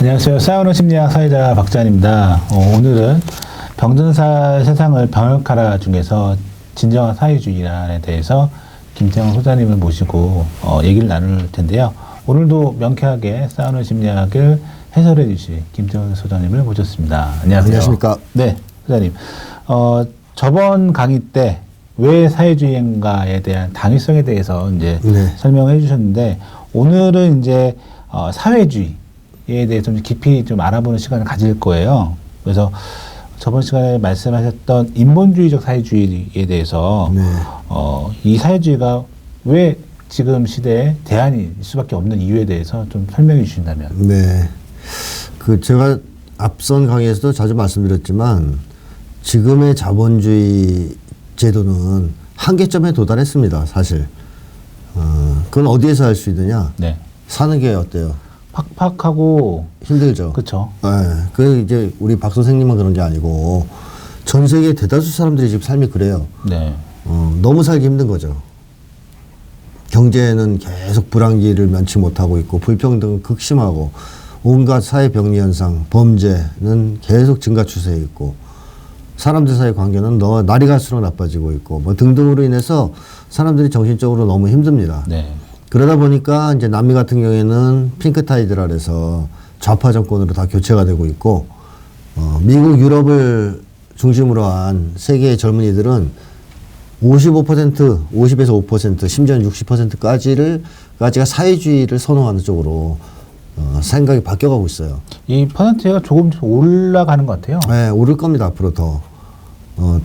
안녕하세요. 싸우는 심리학 사회자 박찬입니다. 오늘은 병든사 세상을 병역하라 중에서 진정한 사회주의에 대해서 김태형 소장님을 모시고 얘기를 나눌 텐데요. 오늘도 명쾌하게 싸우는 심리학을 해설해 주실 김태형 소장님을 모셨습니다. 안녕하세요. 안녕하십니까. 네, 소장님. 저번 강의 때 왜 사회주의인가에 대한 당위성에 대해서 이제 설명해 주셨는데, 오늘은 이제 사회주의에 대해서 좀 깊이 좀 알아보는 시간을 가질 거예요. 그래서 저번 시간에 말씀하셨던 인본주의적 사회주의에 대해서 이 사회주의가 왜 지금 시대에 대안일 수밖에 없는 이유에 대해서 좀 설명해 주신다면. 네. 제가 앞선 강의에서도 자주 말씀드렸지만 지금의 자본주의 제도는 한계점에 도달했습니다, 사실. 그건 어디에서 할 수 있느냐? 네. 사는 게 어때요? 팍팍하고 힘들죠. 그렇죠. 네. 이제 우리 박 선생님만 그런 게 아니고 전 세계 대다수 사람들이 지금 삶이 그래요. 네. 너무 살기 힘든 거죠. 경제는 계속 불황기를 면치 못하고 있고, 불평등은 극심하고, 온갖 사회 병리 현상, 범죄는 계속 증가 추세에 있고, 사람들 사이 관계는 날이 갈수록 나빠지고 있고, 뭐 등등으로 인해서 사람들이 정신적으로 너무 힘듭니다. 네. 그러다 보니까 이제 남미 같은 경우에는 핑크타이드라 해서 좌파 정권으로 다 교체가 되고 있고, 미국, 유럽을 중심으로 한 세계의 젊은이들은 50에서 5%, 심지어는 60%까지가 사회주의를 선호하는 쪽으로 생각이 바뀌어가고 있어요. 이 퍼센트가 조금씩 올라가는 것 같아요. 네, 오를 겁니다, 앞으로 더.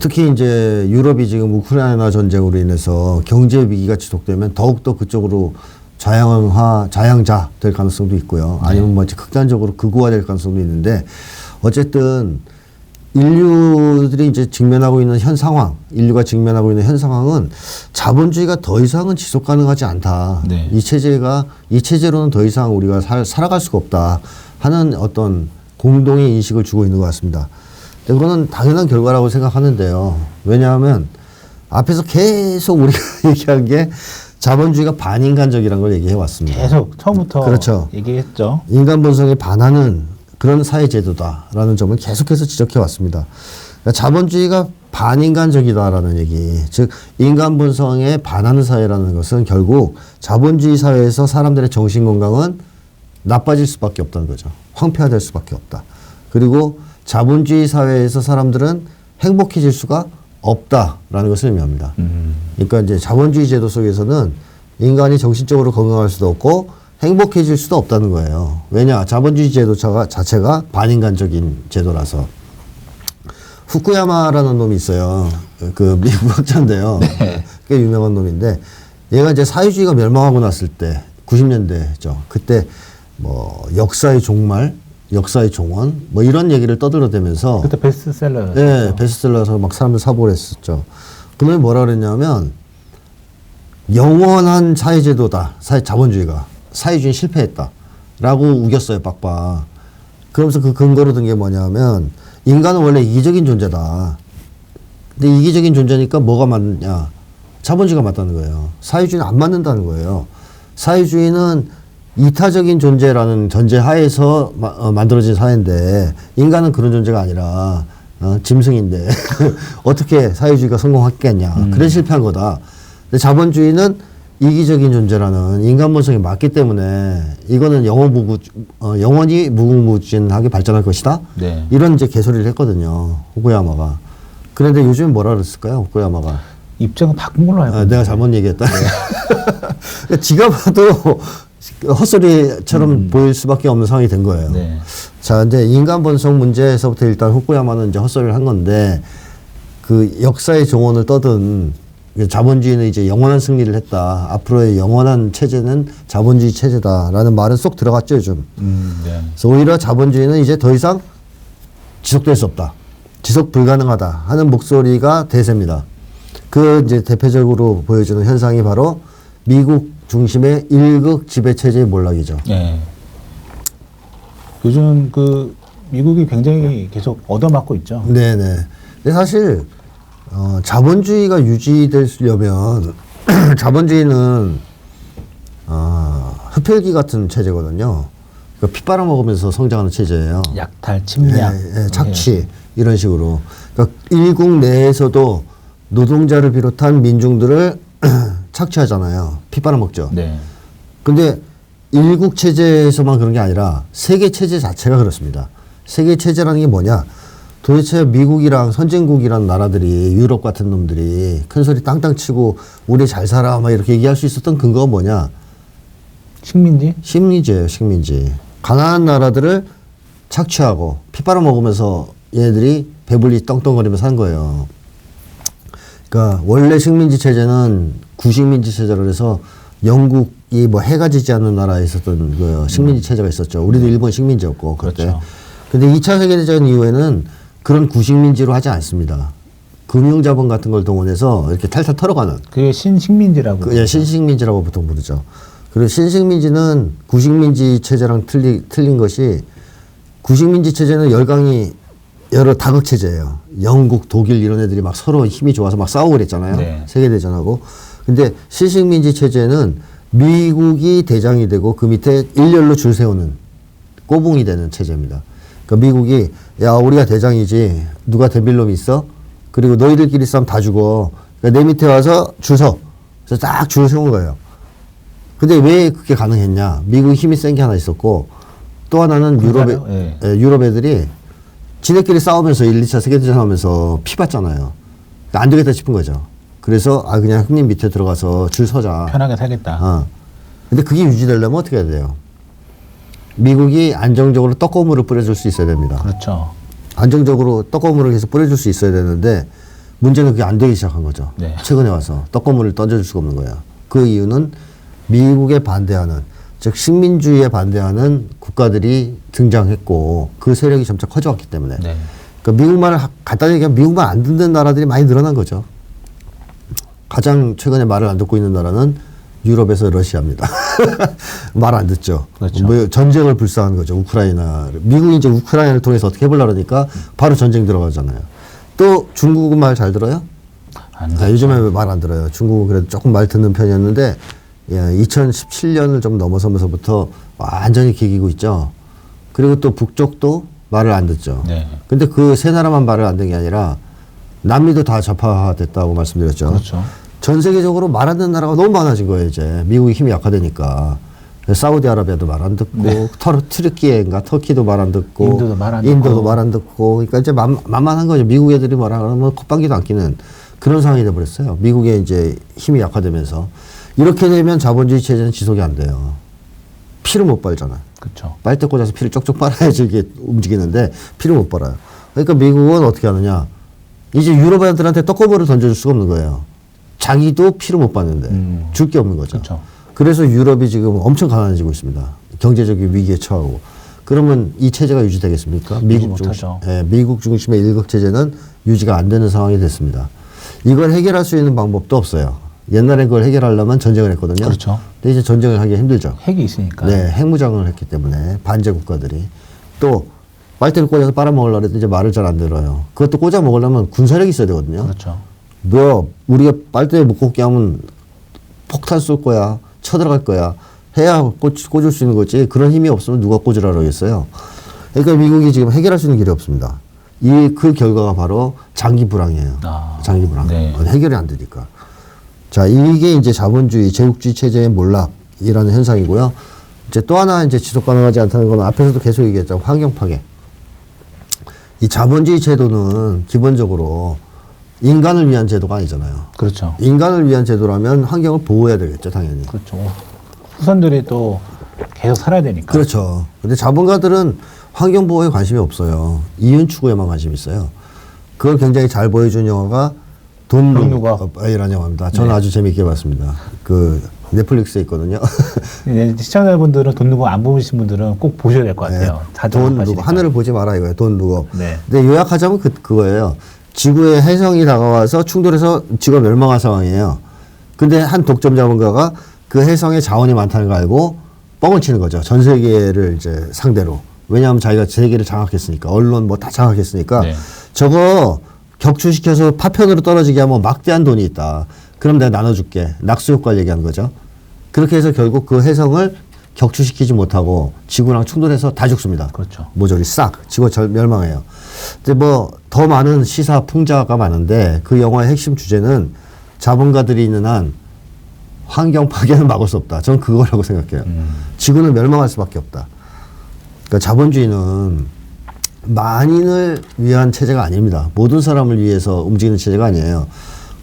특히 이제 유럽이 지금 우크라이나 전쟁으로 인해서 경제 위기가 지속되면 더욱더 그쪽으로 자양자 될 가능성도 있고요. 아니면 뭐 극단적으로 극우화 될 가능성도 있는데, 어쨌든 인류가 직면하고 있는 현 상황은 자본주의가 더 이상은 지속 가능하지 않다. 네. 이 체제로는 더 이상 우리가 살아갈 수가 없다 하는 어떤 공동의 인식을 주고 있는 것 같습니다. 근데 그거는 당연한 결과라고 생각하는데요. 왜냐하면 앞에서 계속 우리가 얘기한 게 자본주의가 반인간적이라는 걸 얘기해 왔습니다. 계속 처음부터 그렇죠. 얘기했죠. 인간 본성에 반하는 그런 사회제도다라는 점을 계속해서 지적해 왔습니다. 그러니까 자본주의가 반인간적이다라는 얘기, 즉 인간 본성에 반하는 사회라는 것은 결국 자본주의 사회에서 사람들의 정신건강은 나빠질 수밖에 없다는 거죠. 황폐화될 수밖에 없다. 그리고 자본주의 사회에서 사람들은 행복해질 수가 없다라는 것을 의미합니다. 그러니까 이제 자본주의 제도 속에서는 인간이 정신적으로 건강할 수도 없고 행복해질 수도 없다는 거예요. 왜냐? 자본주의 제도 자체가 반인간적인 제도라서. 후쿠야마라는 놈이 있어요. 미국 학자인데요. 네. 꽤 유명한 놈인데, 얘가 이제 사회주의가 멸망하고 났을 때, 90년대죠. 그때 뭐 역사의 종말, 역사의 종언, 뭐 이런 얘기를 떠들어대면서. 그때 베스트셀러. 네, 베스트셀러에서 막 사람들 사보를 했었죠. 그놈이 뭐라 그랬냐면, 영원한 사회제도다. 자본주의가. 사회주의 실패했다. 라고 우겼어요, 빡빡. 그러면서 그 근거로 든 게 뭐냐면, 인간은 원래 이기적인 존재다. 근데 이기적인 존재니까 뭐가 맞느냐? 자본주의가 맞다는 거예요. 사회주의는 안 맞는다는 거예요. 사회주의는 이타적인 존재라는 전제 하에서 만들어진 사회인데, 인간은 그런 존재가 아니라 짐승인데 어떻게 사회주의가 성공했겠냐. 그래서 실패한 거다. 근데 자본주의는 이기적인 존재라는 인간 본성이 맞기 때문에 이거는 영원히 무궁무진하게 발전할 것이다. 네. 이런 이제 개소리를 했거든요, 후쿠야마가. 그런데 요즘 뭐라 그랬을까요, 후쿠야마가? 입장을 바꾼 걸로 알고 있는데. 내가 잘못 얘기했다. 네. 지가 봐도 헛소리처럼 보일 수밖에 없는 상황이 된 거예요. 네. 자, 이제 인간 본성 문제에서부터 일단 후쿠야마는 이제 헛소리를 한 건데, 그 역사의 종언을 떠든 자본주의는 이제 영원한 승리를 했다. 앞으로의 영원한 체제는 자본주의 체제다라는 말은 쏙 들어갔죠, 요즘. 네. 그래서 오히려 자본주의는 이제 더 이상 지속될 수 없다. 지속 불가능하다 하는 목소리가 대세입니다. 이제 대표적으로 보여주는 현상이 바로 미국 중심의 일극 지배 체제의 몰락이죠. 네. 요즘 미국이 굉장히 계속 얻어맞고 있죠. 네네. 근데 사실 자본주의가 유지되려면 자본주의는 흡혈귀 같은 체제거든요. 그러니까 피 빨아먹으면서 성장하는 체제예요. 약탈, 침략, 착취 이런 식으로. 그러니까 일국 내에서도 노동자를 비롯한 민중들을 착취하잖아요. 피 빨아먹죠. 네. 근데 일국 체제에서만 그런 게 아니라 세계 체제 자체가 그렇습니다. 세계 체제라는 게 뭐냐? 도대체 미국이랑 선진국이란 나라들이 유럽 같은 놈들이 큰 소리 땅땅 치고 우리 잘 살아 막 이렇게 얘기할 수 있었던 근거가 뭐냐? 식민지? 식민지예요, 식민지. 가난한 나라들을 착취하고 피 빨아먹으면서 얘네들이 배불리 떵떵거리며 산 거예요. 그러니까 원래 식민지 체제는 구식민지 체제로 해서 영국이 뭐 해가 지지 않는 나라에 있었던 그 식민지 체제가 있었죠. 우리도 일본 식민지였고 그때. 그렇죠. 근데 2차 세계대전 이후에는 그런 구식민지로 하지 않습니다. 금융자본 같은 걸 동원해서 이렇게 탈탈 털어가는. 그게 신식민지라고. 예, 신식민지라고 보통 부르죠. 그리고 신식민지는 구식민지 체제랑 틀린 것이 구식민지 체제는 열강이 여러 다극 체제예요. 영국, 독일 이런 애들이 막 서로 힘이 좋아서 막 싸우고 그랬잖아요. 네. 세계대전하고. 근데 신식민지 체제는 미국이 대장이 되고 그 밑에 일렬로 줄 세우는 꼬붕이 되는 체제입니다. 그러니까 미국이 야 우리가 대장이지 누가 덤빌 놈이 있어? 그리고 너희들끼리 싸움 다 죽어. 그러니까 내 밑에 와서 줄 서. 그래서 딱 줄 세운 거예요. 근데 왜 그게 가능했냐? 미국이 힘이 센 게 하나 있었고 또 하나는 유럽 애들이 지네끼리 싸우면서 1, 2차 세계대전 하면서 피 봤잖아요. 그러니까 안 되겠다 싶은 거죠. 그래서 그냥 형님 밑에 들어가서 줄 서자. 편하게 살겠다. 근데 그게 유지되려면 어떻게 해야 돼요? 미국이 안정적으로 떡고물을 뿌려줄 수 있어야 됩니다. 그렇죠. 안정적으로 떡고물을 계속 뿌려줄 수 있어야 되는데 문제는 그게 안 되기 시작한 거죠. 네. 최근에 와서 떡고물을 던져줄 수가 없는 거예요. 그 이유는 미국에 반대하는 즉 식민주의에 반대하는 국가들이 등장했고 그 세력이 점차 커져왔기 때문에 네. 그러니까 미국말을 간단히 얘기하면 미국말 안 듣는 나라들이 많이 늘어난 거죠. 가장 최근에 말을 안 듣고 있는 나라는 유럽에서 러시아입니다. 말 안 듣죠. 그렇죠. 뭐 전쟁을 불사하는 거죠. 우크라이나를. 미국이 이제 우크라이나를 통해서 어떻게 해보려고 그러니까 바로 전쟁 들어가잖아요. 또 중국은 말 잘 들어요? 요즘에 말 안 들어요. 중국은 그래도 조금 말 듣는 편이었는데 2017년을 좀 넘어서면서부터 완전히 기기고 있죠. 그리고 또 북쪽도 말을 안 듣죠. 네. 근데 그 세 나라만 말을 안 듣는 게 아니라 남미도 다 좌파됐다고 말씀드렸죠. 그렇죠. 전 세계적으로 말 안 듣는 나라가 너무 많아진 거예요, 이제. 미국이 힘이 약화되니까. 사우디아라비아도 말 안 듣고, 네. 트르키예인가, 터키도 말 안 듣고, 인도도 말 안 듣고. 인도도 말 안 듣고. 그러니까 이제 만만한 거죠. 미국 애들이 뭐라 그러면 콧방귀도 안 끼는 그런 상황이 돼버렸어요. 미국의 이제 힘이 약화되면서. 이렇게 되면 자본주의 체제는 지속이 안 돼요. 피를 못 빨잖아요. 그렇죠. 빨대 꽂아서 피를 쪽쪽 빨아야지 이게 움직이는데 피를 못 빨아요. 그러니까 미국은 어떻게 하느냐. 이제 유럽 애들한테 떡고물을 던져줄 수가 없는 거예요. 자기도 피를 못 받는데 줄 게 없는 거죠. 그렇죠. 그래서 유럽이 지금 엄청 가난해지고 있습니다. 경제적인 위기에 처하고. 그러면 이 체제가 유지되겠습니까? 미국 중심의 일극 체제는 유지가 안 되는 상황이 됐습니다. 이걸 해결할 수 있는 방법도 없어요. 옛날에 그걸 해결하려면 전쟁을 했거든요. 그렇죠. 근데 이제 전쟁을 하기 힘들죠. 핵이 있으니까. 네, 핵무장을 했기 때문에 반제 국가들이 또 빨대를 꽂아서 빨아먹으려고 해도 이제 말을 잘 안 들어요. 그것도 꽂아 먹으려면 군사력이 있어야 되거든요. 그렇죠. 너 우리가 빨대에 묶고 하면 폭탄 쏠 거야, 쳐들어갈 거야 해야 꽂을 수 있는 거지. 그런 힘이 없으면 누가 꽂으라 그러겠어요. 그러니까 미국이 지금 해결할 수 있는 길이 없습니다. 그 결과가 바로 장기 불황이에요. 장기 불황. 네. 해결이 안 되니까. 자, 이게 이제 자본주의, 제국주의 체제의 몰락이라는 현상이고요. 이제 또 하나 이제 지속 가능하지 않다는 건 앞에서도 계속 얘기했죠. 환경 파괴. 이 자본주의 제도는 기본적으로 인간을 위한 제도가 아니잖아요. 그렇죠. 인간을 위한 제도라면 환경을 보호해야 되겠죠, 당연히. 그렇죠. 후손들이 또 계속 살아야 되니까. 그렇죠. 근데 자본가들은 환경 보호에 관심이 없어요. 이윤 추구에만 관심이 있어요. 그걸 굉장히 잘 보여준 영화가 돈룩업이라는 영화입니다. 저는 아주 재미있게 봤습니다. 그 넷플릭스에 있거든요. 시청자분들은 돈룩업 안 보신 분들은 꼭 보셔야 될 것 같아요. 돈룩업. 하늘을 보지 마라 이거예요. 돈룩업. 네. 근데 요약하자면 그거예요. 지구에 해성이 다가와서 충돌해서 지구가 멸망할 상황이에요. 근데 한 독점 자본가가 그 해성에 자원이 많다는 걸 알고 뻥을 치는 거죠. 전 세계를 이제 상대로. 왜냐하면 자기가 세계를 장악했으니까. 언론 뭐 다 장악했으니까. 네. 저거 격추시켜서 파편으로 떨어지게 하면 막대한 돈이 있다. 그럼 내가 나눠줄게. 낙수 효과를 얘기하는 거죠. 그렇게 해서 결국 그 해성을 격추시키지 못하고 지구랑 충돌해서 다 죽습니다. 그렇죠. 모조리 싹 지구가 멸망해요. 근데 뭐 더 많은 시사 풍자가 많은데 그 영화의 핵심 주제는 자본가들이 있는 한 환경 파괴는 막을 수 없다. 저는 그거라고 생각해요. 지구는 멸망할 수밖에 없다. 그러니까 자본주의는 만인을 위한 체제가 아닙니다. 모든 사람을 위해서 움직이는 체제가 아니에요.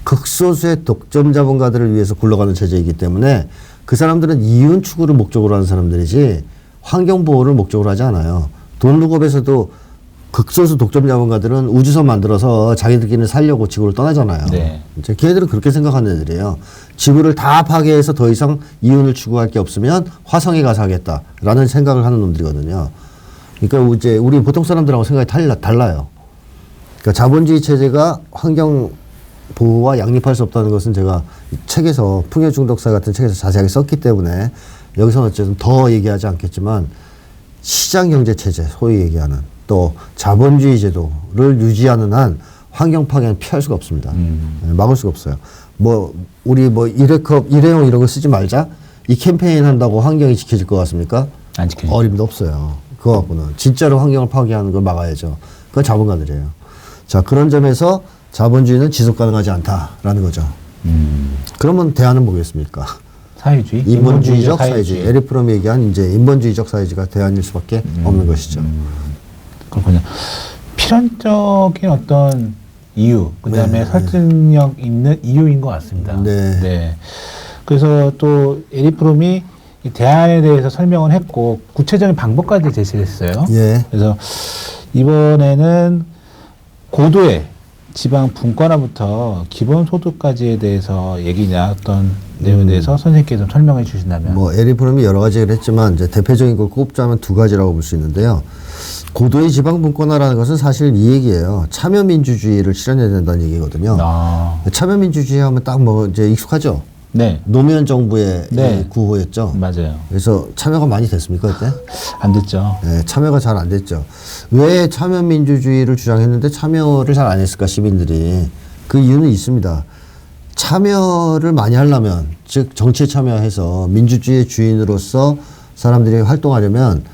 극소수의 독점 자본가들을 위해서 굴러가는 체제이기 때문에 그 사람들은 이윤 추구를 목적으로 하는 사람들이지 환경 보호를 목적으로 하지 않아요. 돈룩업에서도 극소수 독점 자본가들은 우주선 만들어서 자기들끼리 살려고 지구를 떠나잖아요. 네. 이제 걔네들은 그렇게 생각하는 애들이에요. 지구를 다 파괴해서 더 이상 이윤을 추구할 게 없으면 화성에 가서 하겠다라는 생각을 하는 놈들이거든요. 그러니까 이제 우리 보통 사람들하고 생각이 달라요. 그러니까 자본주의 체제가 환경 보호와 양립할 수 없다는 것은 제가 책에서 풍요중독사 같은 책에서 자세하게 썼기 때문에 여기서는 어쨌든 더 얘기하지 않겠지만 시장경제 체제 소위 얘기하는 또 자본주의 제도를 유지하는 한 환경 파괴는 피할 수가 없습니다. 막을 수가 없어요. 뭐 우리 뭐 일회컵 일회용 이런 거 쓰지 말자 이 캠페인 한다고 환경이 지켜질 것 같습니까? 안 지켜지죠. 어림도 없어요. 그거 갖고는 진짜로 환경을 파괴하는 걸 막아야죠. 그건 자본가들이에요. 자 그런 점에서 자본주의는 지속 가능하지 않다라는 거죠. 그러면 대안은 뭐겠습니까? 사회주의, 인본주의적 사회주의. 에릭 프롬이 얘기한 이제 인본주의적 사회주의가 대안일 수밖에 없는 것이죠. 그렇군요. 필연적인 어떤 이유, 그다음에 네. 설득력 있는 이유인 것 같습니다. 네. 그래서 또 에릭 프롬이 이 대안에 대해서 설명을 했고 구체적인 방법까지 제시를 했어요. 예. 그래서 이번에는 고도의 지방 분권화부터 기본소득까지에 대해서 얘기냐 어떤 내용에 대해서 선생님께서 좀 설명해 주신다면. 뭐 에릭 프롬이 여러 가지를 했지만 이제 대표적인 걸 꼽자면 두 가지라고 볼 수 있는데요. 고도의 지방 분권화라는 것은 사실 이 얘기예요. 참여민주주의를 실현해야 된다는 얘기거든요. 참여민주주의 하면 딱 뭐 이제 익숙하죠. 네. 노무현 정부의 네. 구호였죠. 맞아요. 그래서 참여가 많이 됐습니까 그때? 안 됐죠. 네, 참여가 잘 안 됐죠. 왜 참여민주주의를 주장했는데 참여를 잘 안 했을까 시민들이. 그 이유는 있습니다. 참여를 많이 하려면 즉 정치에 참여해서 민주주의의 주인으로서 사람들이 활동하려면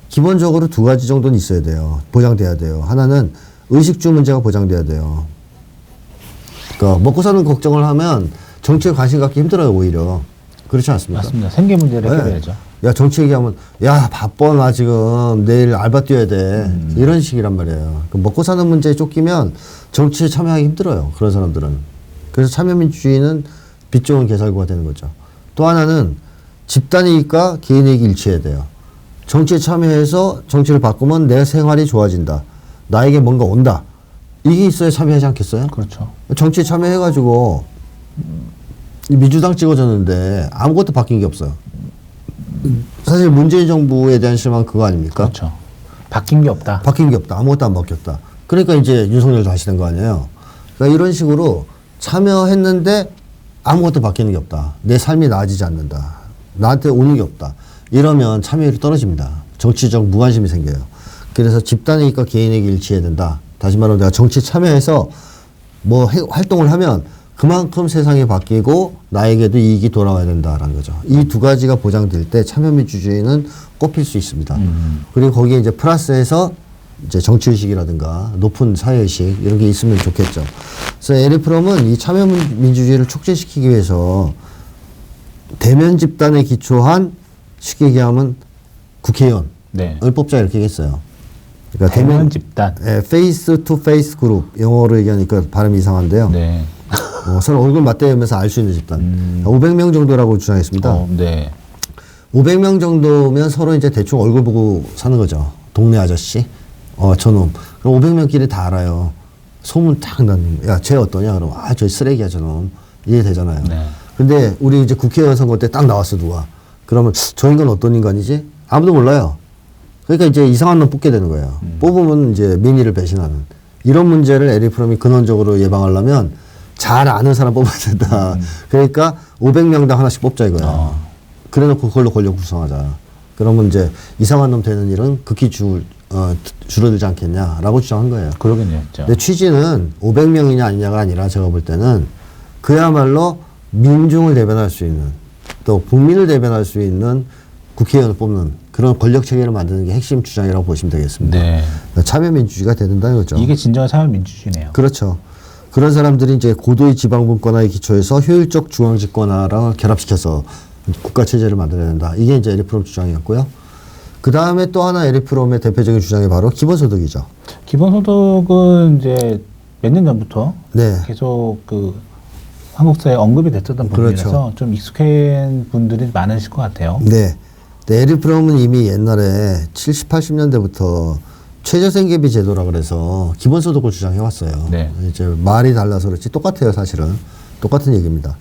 기본적으로 두 가지 정도는 있어야 돼요. 보장돼야 돼요. 하나는 의식주 문제가 보장돼야 돼요. 그러니까 먹고 사는 걱정을 하면 정치에 관심 갖기 힘들어요 오히려. 그렇지 않습니까? 맞습니다. 생계 문제를 해결해야죠. 야 정치 얘기하면 야 바빠 나 지금 내일 알바 뛰어야 돼 이런 식이란 말이에요. 먹고 사는 문제에 쫓기면 정치에 참여하기 힘들어요 그런 사람들은. 그래서 참여민주주의는 빛 좋은 개살구가 되는 거죠. 또 하나는 집단이익과 개인이익이 일치해야 돼요. 정치에 참여해서 정치를 바꾸면 내 생활이 좋아진다. 나에게 뭔가 온다. 이게 있어야 참여하지 않겠어요? 그렇죠. 정치에 참여해가지고 민주당 찍어줬는데 아무것도 바뀐 게 없어요. 사실 문재인 정부에 대한 실망은 그거 아닙니까? 그렇죠. 바뀐 게 없다. 바뀐 게 없다. 아무것도 안 바뀌었다. 그러니까 이제 윤석열도 하시는 거 아니에요. 그러니까 이런 식으로 참여했는데 아무것도 바뀌는 게 없다. 내 삶이 나아지지 않는다. 나한테 오는 게 없다. 이러면 참여율이 떨어집니다. 정치적 무관심이 생겨요. 그래서 집단이익과 개인이익이 일치해야 된다. 다시 말하면 내가 정치에 참여해서 뭐 활동을 하면 그만큼 세상이 바뀌고 나에게도 이익이 돌아와야 된다라는 거죠. 이 두 가지가 보장될 때 참여민주주의는 꼽힐 수 있습니다. 그리고 거기에 이제 플러스해서 이제 정치의식이라든가 높은 사회의식 이런 게 있으면 좋겠죠. 그래서 에릭 프롬은 이 참여민주주의를 촉진시키기 위해서 대면 집단에 기초한 쉽게 얘기하면 국회의원을 네. 뽑자 이렇게 했어요. 그러니까 대면 집단. 페이스 투 페이스 그룹 영어로 얘기하니까 발음이 이상한데요. 네. 서로 얼굴 맞대면서 알 수 있는 집단. 500명 정도라고 주장했습니다. 네. 500명 정도면 서로 이제 대충 얼굴 보고 사는 거죠. 동네 아저씨, 저놈. 그럼 500명끼리 다 알아요. 소문 딱 나는. 야, 쟤 어떠냐? 그럼 저 쓰레기야 저놈. 이해 되잖아요. 네. 근데 우리 이제 국회의원 선거 때 딱 나왔어 누가. 그러면 저 인간 어떤 인간이지? 아무도 몰라요. 그러니까 이제 이상한 놈 뽑게 되는 거예요. 뽑으면 이제 민의를 배신하는. 이런 문제를 에릭 프롬이 근원적으로 예방하려면 잘 아는 사람 뽑아야 된다. 그러니까 500명당 하나씩 뽑자 이거야. 그래놓고 그걸로 권력 구성하자. 그러면 이제 이상한 놈 되는 일은 극히 줄어들지 않겠냐라고 주장한 거예요. 그러겠네요. 근데 취지는 500명이냐 아니냐가 아니라 제가 볼 때는 그야말로 민중을 대변할 수 있는 또 국민을 대변할 수 있는 국회의원을 뽑는 그런 권력 체계를 만드는 게 핵심 주장이라고 보시면 되겠습니다. 네. 참여민주주의가 되는다는 거죠. 이게 진정한 참여민주주의네요. 그렇죠. 그런 사람들이 이제 고도의 지방분권화에 기초해서 효율적 중앙집권화랑 결합시켜서 국가 체제를 만들어야 된다. 이게 이제 에릭 프롬 주장이었고요. 그 다음에 또 하나 에릭 프롬의 대표적인 주장이 바로 기본소득이죠. 기본소득은 이제 몇 년 전부터 네. 계속 그 한국 사회에 언급이 됐었던 부분이라서 그렇죠. 좀 익숙한 분들이 많으실 것 같아요. 네. 에릭 프롬은 이미 옛날에 70, 80년대부터 최저생계비 제도라 그래서 기본소득을 주장해 왔어요. 네. 이제 말이 달라서 그렇지 똑같아요, 사실은. 똑같은 얘기입니다.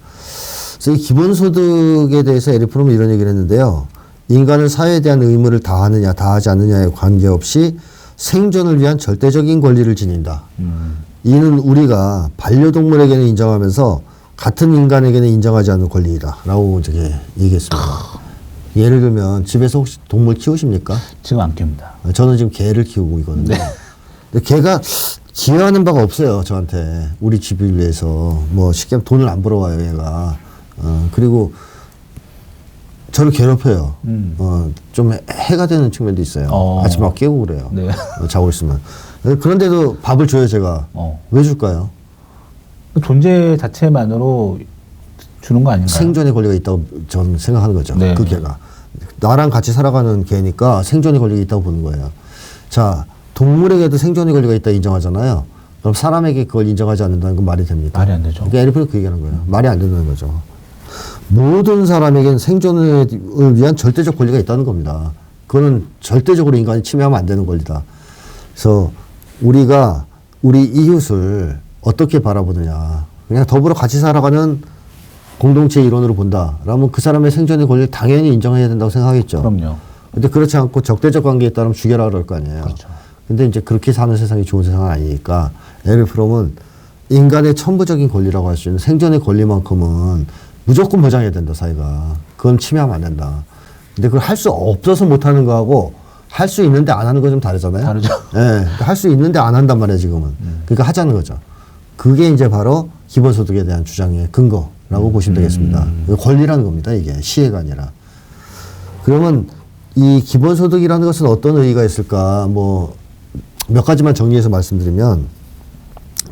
그래서 이 기본소득에 대해서 에릭 프롬은 이런 얘기를 했는데요. 인간은 사회에 대한 의무를 다하느냐, 다하지 않느냐에 관계없이 생존을 위한 절대적인 권리를 지닌다. 이는 우리가 반려동물에게는 인정하면서 같은 인간에게는 인정하지 않는 권리이다. 라고 이제 얘기했습니다. 예를 들면 집에서 혹시 동물 키우십니까? 지금 안 키웁니다. 저는 지금 개를 키우고 있거든요. 네. 근데 개가 기여하는 바가 없어요, 저한테. 우리 집을 위해서. 뭐 쉽게 돈을 안 벌어와요, 얘가. 그리고 저를 괴롭혀요. 좀 해가 되는 측면도 있어요. 아침에 막 깨우고 그래요. 네. 자고 있으면. 그런데도 밥을 줘요, 제가. 왜 줄까요? 그 존재 자체만으로 주는 거 아닌가요? 생존의 권리가 있다고 저는 생각하는 거죠. 네. 그 개가. 나랑 같이 살아가는 개니까 생존의 권리가 있다고 보는 거예요. 자, 동물에게도 생존의 권리가 있다 인정하잖아요. 그럼 사람에게 그걸 인정하지 않는다는 건 말이 됩니까? 말이 안 되죠. 그러니까 에리프는 그 얘기하는 거예요. 말이 안 된다는 거죠. 모든 사람에게는 생존을 위한 절대적 권리가 있다는 겁니다. 그거는 절대적으로 인간이 침해하면 안 되는 권리다. 그래서 우리가 우리 이웃을 어떻게 바라보느냐. 그냥 더불어 같이 살아가는 공동체 이론으로 본다. 라면 그 사람의 생존의 권리를 당연히 인정해야 된다고 생각하겠죠. 그럼요. 근데 그렇지 않고 적대적 관계에 따르면 죽여라 그럴 거 아니에요. 그렇죠. 근데 이제 그렇게 사는 세상이 좋은 세상은 아니니까 에릭 프롬은 인간의 천부적인 권리라고 할 수 있는 생존의 권리만큼은 무조건 보장해야 된다, 사회가. 그건 침해하면 안 된다. 근데 그걸 할 수 없어서 못하는 거하고 할 수 있는데 안 하는 거 좀 다르잖아요. 다르죠. 예. 네, 할 수 있는데 안 한단 말이에요, 지금은. 그러니까 하자는 거죠. 그게 이제 바로 기본소득에 대한 주장의 근거라고 보시면 되겠습니다. 권리라는 겁니다, 이게. 시혜가 아니라. 그러면 이 기본소득이라는 것은 어떤 의의가 있을까? 뭐, 몇 가지만 정리해서 말씀드리면,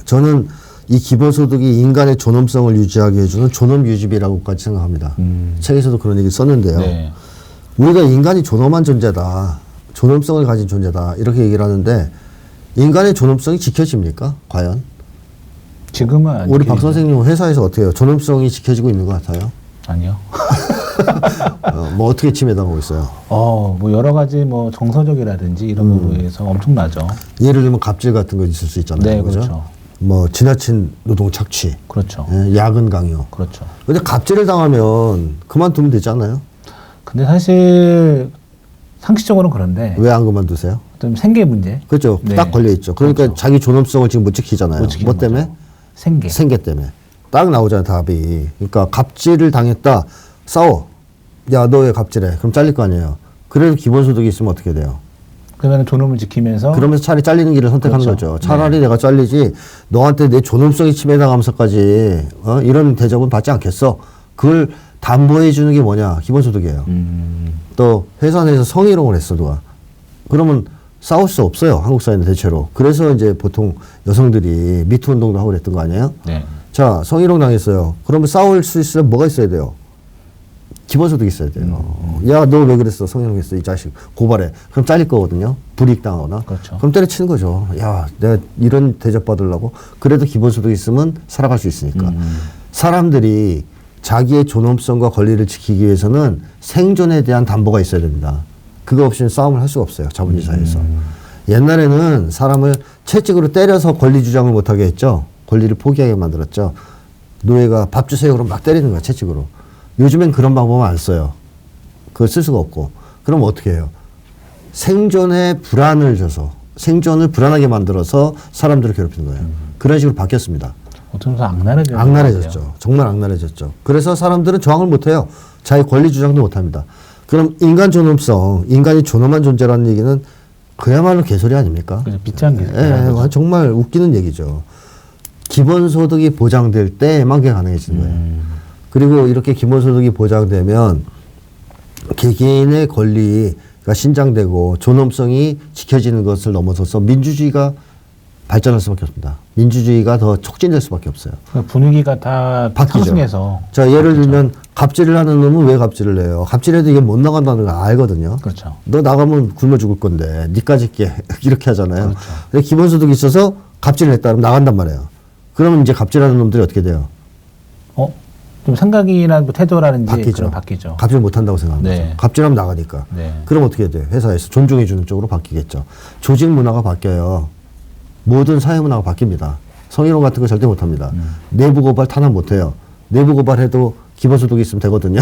저는 이 기본소득이 인간의 존엄성을 유지하게 해주는 존엄유지비라고까지 생각합니다. 책에서도 그런 얘기 썼는데요. 네. 우리가 인간이 존엄한 존재다. 존엄성을 가진 존재다. 이렇게 얘기를 하는데, 인간의 존엄성이 지켜집니까? 과연? 지금은 안 우리 박 지키죠. 선생님은 회사에서 어떻게 해요? 존엄성이 지켜지고 있는 것 같아요? 아니요. 뭐 어떻게 침해당하고 있어요? 뭐 여러 가지 뭐 정서적이라든지 이런 부분에서 엄청나죠. 예를 들면 갑질 같은 거 있을 수 있잖아요. 네, 그죠? 그렇죠. 뭐 지나친 노동 착취, 그렇죠. 야근 강요. 그렇죠. 근데 갑질을 당하면 그만두면 되지 않아요? 근데 사실 상식적으로는 그런데 왜 안 그만두세요? 좀 생계 문제. 그렇죠. 네. 딱 걸려 있죠. 그러니까 그렇죠. 자기 존엄성을 지금 못 지키잖아요. 못 지키는 뭐 때문에? 거죠. 생계. 생계 때문에. 딱 나오잖아요, 답이. 그러니까 갑질을 당했다. 싸워. 야, 너 왜 갑질해? 그럼 잘릴 거 아니에요. 그래도 기본소득이 있으면 어떻게 돼요? 그러면 존엄을 지키면서 그러면서 차라리 잘리는 길을 선택하는 그렇죠. 거죠. 차라리 내가 잘리지 너한테 내 존엄성이 침해당하면서까지 이런 대접은 받지 않겠어. 그걸 담보해 주는 게 뭐냐? 기본소득이에요. 또 회사 내에서 성희롱을 했어, 누가. 그러면 싸울 수 없어요. 한국 사회는 대체로. 그래서 이제 보통 여성들이 미투 운동도 하고 그랬던 거 아니에요? 네. 자, 성희롱 당했어요. 그러면 싸울 수 있으면 뭐가 있어야 돼요? 기본소득이 있어야 돼요. 야, 너 왜 그랬어? 성희롱 했어. 이 자식. 고발해. 그럼 잘릴 거거든요. 불이익 당하거나. 그렇죠. 그럼 때려치는 거죠. 야, 내가 이런 대접 받으려고. 그래도 기본소득이 있으면 살아갈 수 있으니까. 사람들이 자기의 존엄성과 권리를 지키기 위해서는 생존에 대한 담보가 있어야 됩니다. 그거 없이는 싸움을 할 수가 없어요. 자본주의 사회에서. 옛날에는 사람을 채찍으로 때려서 권리 주장을 못하게 했죠. 권리를 포기하게 만들었죠. 노예가 밥 주세요. 그럼 막 때리는 거야, 채찍으로. 요즘엔 그런 방법은 안 써요. 그걸 쓸 수가 없고. 그럼 어떻게 해요? 생존에 불안을 줘서, 생존을 불안하게 만들어서 사람들을 괴롭히는 거예요. 그런 식으로 바뀌었습니다. 어떤 악랄해졌죠. 악랄해졌죠. 정말 악랄해졌죠. 그래서 사람들은 저항을 못해요. 자기 권리 주장도 못합니다. 그럼 인간 존엄성, 인간이 존엄한 존재라는 얘기는 그야말로 개소리 아닙니까? 그죠. 비싼 게. 정말 웃기는 얘기죠. 기본소득이 보장될 때에만 그게 가능해지는 거예요. 그리고 이렇게 기본소득이 보장되면 개개인의 권리가 신장되고 존엄성이 지켜지는 것을 넘어서서 민주주의가 발전할 수밖에 없습니다. 민주주의가 더 촉진될 수밖에 없어요. 분위기가 다 바뀌죠. 상승해서. 자, 예를 들면 갑질을 하는 놈은 왜 갑질을 해요? 갑질해도 이게 못 나간다는 걸 알거든요. 그렇죠. 너 나가면 굶어 죽을 건데 니까지 게 이렇게 하잖아요. 그렇죠. 근데 기본소득이 있어서 갑질을 했다 그러면 나간단 말이에요. 그러면 이제 갑질하는 놈들이 어떻게 돼요? 좀 생각이나 뭐 태도라든지 바뀌죠. 바뀌죠. 갑질 못 한다고 생각하는 네. 거죠. 갑질하면 나가니까. 네. 그럼 어떻게 돼요? 회사에서 존중해 주는 쪽으로 바뀌겠죠. 조직 문화가 바뀌어요. 모든 사회 문화가 바뀝니다. 성희롱 같은 거 절대 못 합니다. 내부 고발 탄압 못 해요. 내부 고발해도 기본소득이 있으면 되거든요.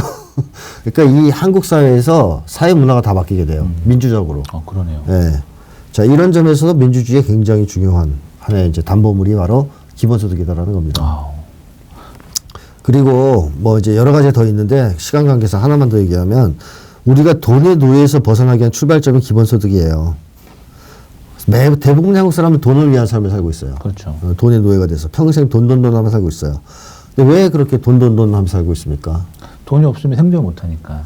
그러니까 이 한국 사회에서 사회 문화가 다 바뀌게 돼요. 민주적으로. 그러네요. 예. 자, 이런 점에서 민주주의에 굉장히 중요한 하나의 이제 담보물이 바로 기본소득이다라는 겁니다. 그리고 뭐 이제 여러 가지 더 있는데 시간 관계상 하나만 더 얘기하면 우리가 돈의 노예에서 벗어나기 위한 출발점이 기본소득이에요. 대부분의 한국 사람은 돈을 위한 삶을 살고 있어요. 그렇죠. 돈의 노예가 돼서 평생 돈 하며 살고 있어요. 근데 왜 그렇게 돈 하며 살고 있습니까? 돈이 없으면 생존 못 하니까.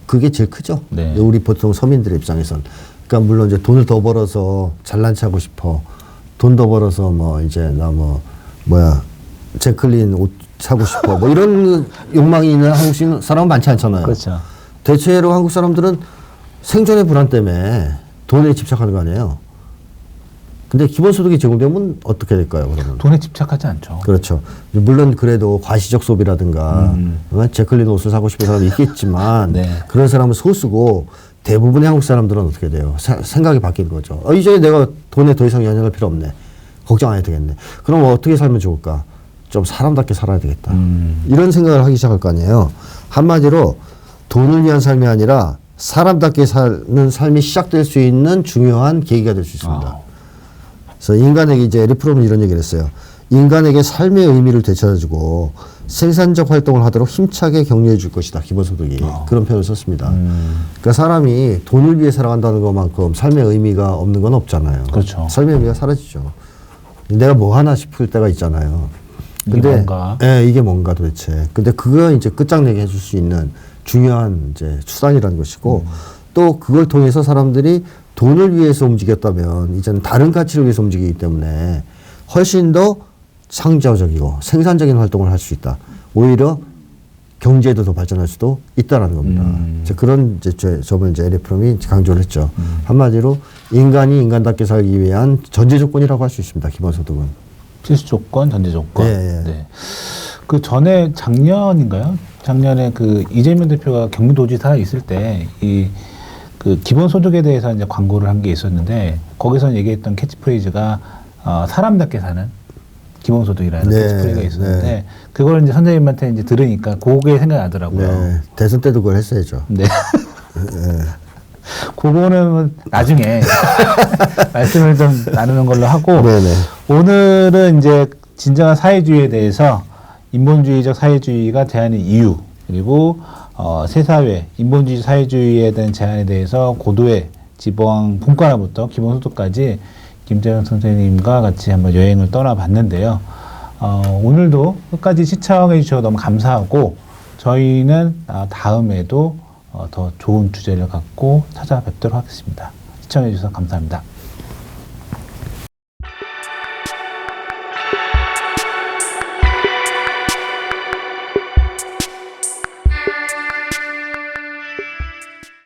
그게 제일 크죠. 네. 우리 보통 서민들의 입장에선. 그러니까 물론 이제 돈을 더 벌어서 잘난 체 하고 싶어. 돈 더 벌어서 뭐 이제 제클린 옷 사고 싶어. 뭐 이런 욕망이 있는 한국 사람은 많지 않잖아요. 그렇죠. 대체로 한국 사람들은 생존의 불안 때문에 돈에 집착하는 거 아니에요. 근데 기본소득이 제공되면 어떻게 될까요, 그러면? 돈에 집착하지 않죠. 그렇죠. 물론 그래도 과시적 소비라든가, 제클린 옷을 사고 싶은 사람이 있겠지만, 네. 그런 사람은 소수고, 대부분의 한국 사람들은 어떻게 돼요? 생각이 바뀐 거죠. 이제 내가 돈에 더 이상 연연할 필요 없네. 걱정 안 해도 되겠네. 그럼 어떻게 살면 좋을까? 좀 사람답게 살아야 되겠다. 이런 생각을 하기 시작할 거 아니에요. 한마디로 돈을 위한 삶이 아니라 사람답게 사는 삶이 시작될 수 있는 중요한 계기가 될 수 있습니다. 그래서 인간에게 이제 에릭 프롬은 이런 얘기를 했어요. 인간에게 삶의 의미를 되찾아주고 생산적 활동을 하도록 힘차게 격려해 줄 것이다. 기본소득이. 그런 표현을 썼습니다. 그러니까 사람이 돈을 위해 살아간다는 것만큼 삶의 의미가 없는 건 없잖아요. 그렇죠. 삶의 의미가 사라지죠. 내가 뭐 하나 싶을 때가 있잖아요. 이게 뭔가? 예, 이게 뭔가 도대체. 근데 그거 이제 끝장내게 해줄 수 있는 중요한 이제 수단이라는 것이고 또 그걸 통해서 사람들이 돈을 위해서 움직였다면 이제는 다른 가치를 위해서 움직이기 때문에 훨씬 더 창조적이고 생산적인 활동을 할 수 있다. 오히려 경제에도 더 발전할 수도 있다라는 겁니다. 그런 이제 점을 이제 에릭 프롬이 강조를 했죠. 한마디로 인간이 인간답게 살기 위한 전제 조건이라고 할 수 있습니다. 기본소득은. 필수 조건, 전제 조건. 네. 네. 그 전에 작년인가요? 작년에 그 이재명 대표가 경기도지사 있을 때 그 기본소득에 대해서 이제 광고를 한 게 있었는데 거기서 얘기했던 캐치프레이즈가 사람답게 사는 기본소득이라는 캐치프레이즈가 있었는데 그걸 이제 선생님한테 이제 들으니까 그게 생각나더라고요. 네. 대선 때도 그걸 했어야죠. 네. 그거는 나중에 말씀을 좀 나누는 걸로 하고 오늘은 이제 진정한 사회주의에 대해서 인본주의적 사회주의가 제한의 이유 그리고 새사회 인본주의 사회주의에 대한 제한에 대해서 고도의 지방 분과부터 기본소득까지 김재현 선생님과 같이 한번 여행을 떠나봤는데요. 오늘도 끝까지 시청해 주셔서 너무 감사하고 저희는 다음에도 더 좋은 주제를 갖고 찾아뵙도록 하겠습니다. 시청해 주셔서 감사합니다.